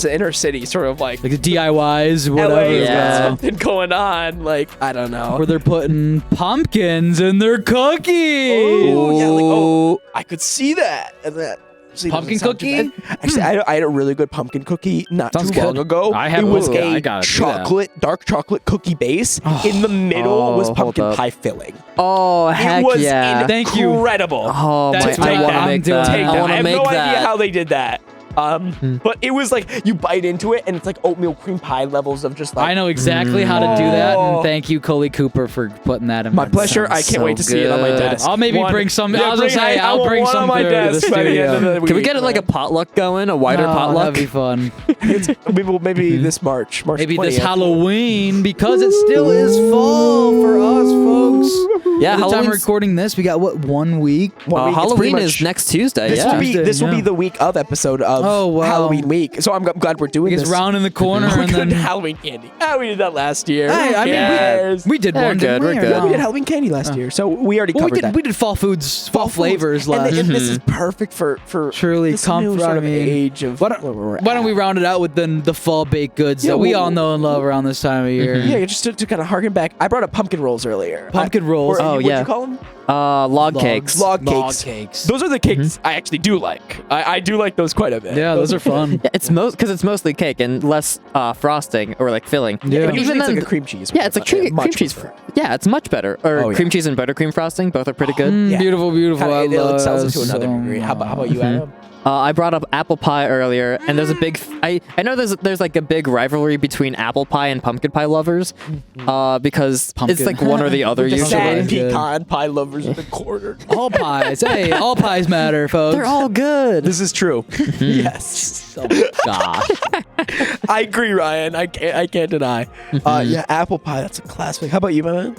the inner city sort of like the DIYs, whatever. LA's got Yeah. something going on. Like I don't know. Where they're putting pumpkins in their cookies. Oh, yeah, like, I could see that. And that actually Pumpkin doesn't sound too cookie? bad. Actually, I had a really good pumpkin cookie not Sounds too long good. ago. I had it was one. a I gotta do that. dark chocolate cookie base. In the middle was hold pumpkin up. pie filling. Oh heck it was yeah! Thank you. incredible. Oh That's my! what I want to I'm make doing. that. Take I that. want I to have make no that. idea how they did that. But it was like you bite into it and it's like oatmeal cream pie levels of just like I know exactly how to do that, Oh. and thank you, Coley Cooper, for putting that in my pleasure. I sounds can't so wait to see it on my good. desk. I'll maybe One- bring some. Yeah, I was gonna say, I I'll want bring one some on my to the desk by the end of studio. the week. Can we get like a potluck going? A wider Oh, potluck? that'd be fun. Maybe this March Maybe this 20th. Halloween, because it still is fall for us, folks. Yeah, By the time we're Halloween's- recording this, we got what, 1 week? 1 week. It's Halloween pretty is much- next Tuesday. This Yeah. will be this will Yeah. be the week of episode of Oh, wow. Halloween week. So I'm glad we're doing It's this. round in the corner, We're and doing then Halloween candy. We did that last year. Hey, I Who mean, cares? we did Yeah, one. we're didn't good, we're we? good. Or we did no? Halloween candy last year, so we already Well, covered we did. that. We did fall foods, fall flavors and, last. and this is perfect for Truly this new comfort. sort I of mean, age of why where we're don't we at. round it out with the fall baked goods Yeah, that we well- all know and love around this time of year? Yeah, just to kind of harken back. I brought up pumpkin rolls earlier. Pumpkin rolls. Or, Oh, what'd yeah. you call them? Log cakes. Log Log cakes. cakes. Those are the cakes I actually do like. I do like those quite a bit. Yeah, those are fun. Yeah, it's because it's mostly cake and less frosting or like filling. Yeah. But usually it's then- like a cream cheese. Yeah, it's like cream much cheese. prefer. Yeah, it's much better. Or Oh, yeah. cream cheese and buttercream frosting, both are pretty good. Yeah. Beautiful, beautiful. I Kinda, it love excels into another so degree. How about you, Adam? I brought up apple pie earlier, and there's a big. I know there's like a big rivalry between apple pie and pumpkin pie lovers, because Pumpkin. it's like one or the other The usually. sad Good. pecan pie lovers in the corner. all pies. Hey, all pies matter, folks. They're all good. This is true. Yes. Oh, gosh. I agree, Ryan. I can't deny. Yeah, apple pie. That's a classic. How about you, man?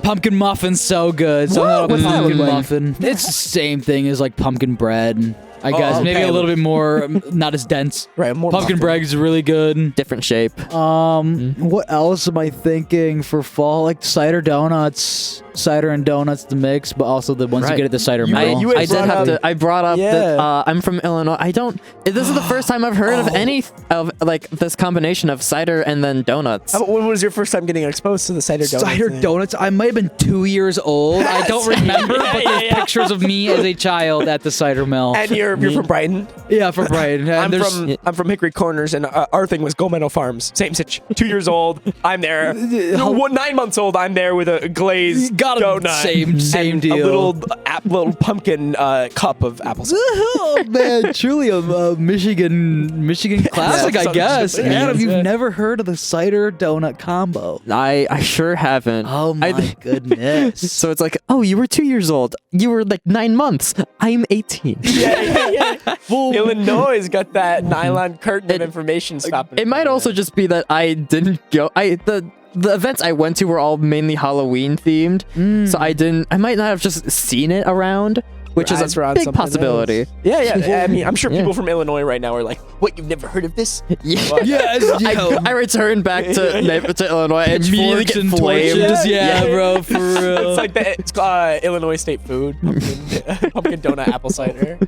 Pumpkin muffin's so good. So What? I'm not a What's that pumpkin look like? muffin. It's the same thing as like pumpkin bread. I guess. okay. Maybe a little bit more, not as dense. Right, more Pumpkin muffin. bread is really good. Different shape. What else am I thinking for fall? Like cider donuts, cider and donuts, the mix, but also the ones you Right. get at the cider You- mill. you had I did have to. I brought up Yeah. that I'm from Illinois. I don't. This is the first time I've heard of any of like this combination of cider and then donuts. When was your first time getting exposed to the cider donuts? Cider donuts. I might have been 2 years old. I don't remember, but there's pictures of me as a child at the cider mill. And you're from Brighton. Yeah, from Brighton. And I'm from Hickory Corners, and our thing was Go Meadow Farms. Same sitch. 2 years old. I'm there. 9 months old. I'm there with a glazed donut. Same and deal. A little pumpkin cup of apple cider. Oh man, truly a Michigan classic, I guess. Yeah, Adam, you've yeah. never heard of the cider donut combo? I sure haven't. Oh my goodness. So it's like, oh, you were 2 years old. You were like 9 months. I'm 18. Yeah. Illinois has got that nylon curtain of information stopping. It might also just be that I didn't go. The events I went to were all mainly Halloween themed, so I might not have just seen it around, which is a big possibility. Yeah. I mean, I'm sure people from Illinois right now are like, "What? You've never heard of this?" I return back to Illinois and immediately get and flamed. torches. Yeah, bro, for real. It's like it's Illinois state food, pumpkin donut, apple cider.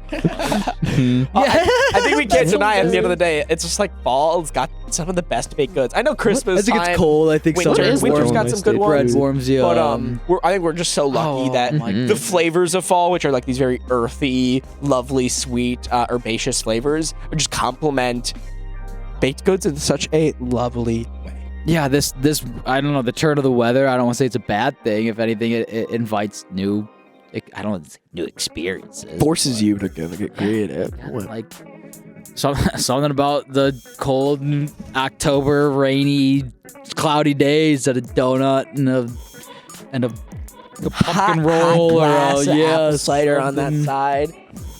I think we can't deny at the end of the day, it's just like fall. It's got some of the best baked goods. I know Christmas. I think it's time, cold. I think winter's got some good bread ones. warms you. But I think we're just so lucky that the flavors of fall, which are like these very earthy, lovely, sweet, herbaceous flavors, just complement baked goods in such a lovely way. Yeah, this I don't know, the turn of the weather. I don't want to say it's a bad thing. If anything, it invites new. I don't want to say new experiences. Forces you to get creative. Like something about the cold October, rainy, cloudy days that a donut and a pumpkin roll or apple cider on that side.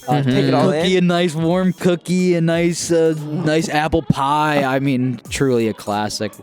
Take it all cookie, in. a nice warm cookie, a nice apple pie. I mean, truly a classic.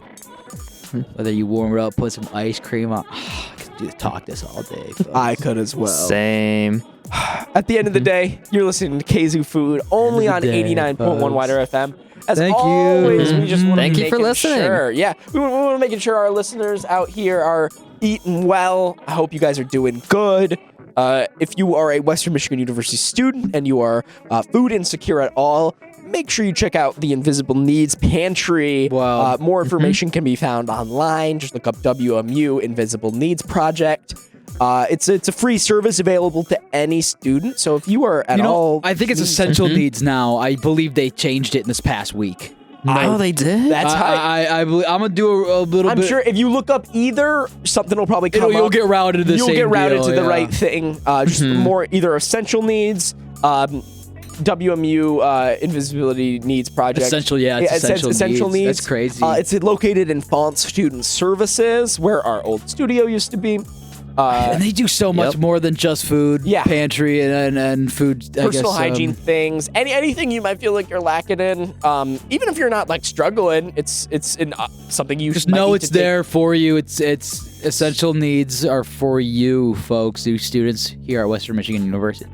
Whether you warm it up, put some ice cream on. I could talk this all day. Folks. I could as well. Same. At the end of the day, you're listening to Kzoo Food only on 89.1 WIDR FM. As Thank always, you. we just want to Thank you for listening. Sure. Yeah, we want to make sure our listeners out here are eating well. I hope you guys are doing good. If you are a Western Michigan University student and you are food insecure at all, make sure you check out the Invisible Needs Pantry. Wow. More information can be found online. Just look up WMU Invisible Needs Project. It's a free service available to any student. So if you are at all, I think it's essential needs now. I believe they changed it in this past week. Oh, they did? That's how I believe I'm gonna do a little bit. I'm sure if you look up either, something will probably come up. You'll get routed to the You'll same get routed deal, to the yeah. right thing. Just more either essential needs, WMU Invisibility Needs Project. Essential, yeah, it's essential needs. That's crazy. It's located in Font Student Services, where our old studio used to be. And they do so much more than just food, pantry, and food. Personal hygiene things, anything you might feel like you're lacking in. Even if you're not like struggling, it's in something you just might know need it's to take. there for you. It's essential needs are for you, folks, you students here at Western Michigan University.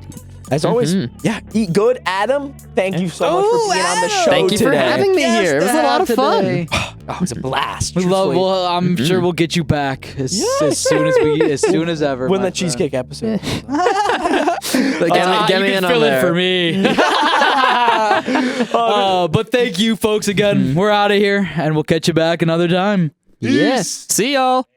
As always, eat good. Adam, thank you so much for being on the show Thank you today. for having me here. It was a lot of fun. Oh, it was a blast. We love. Well, I'm sure we'll get you back as soon as ever. Win my that cheesecake episode. Get me you in can on fill there. it for me. But thank you, folks, again. We're out of here, and we'll catch you back another time. Yes. See y'all.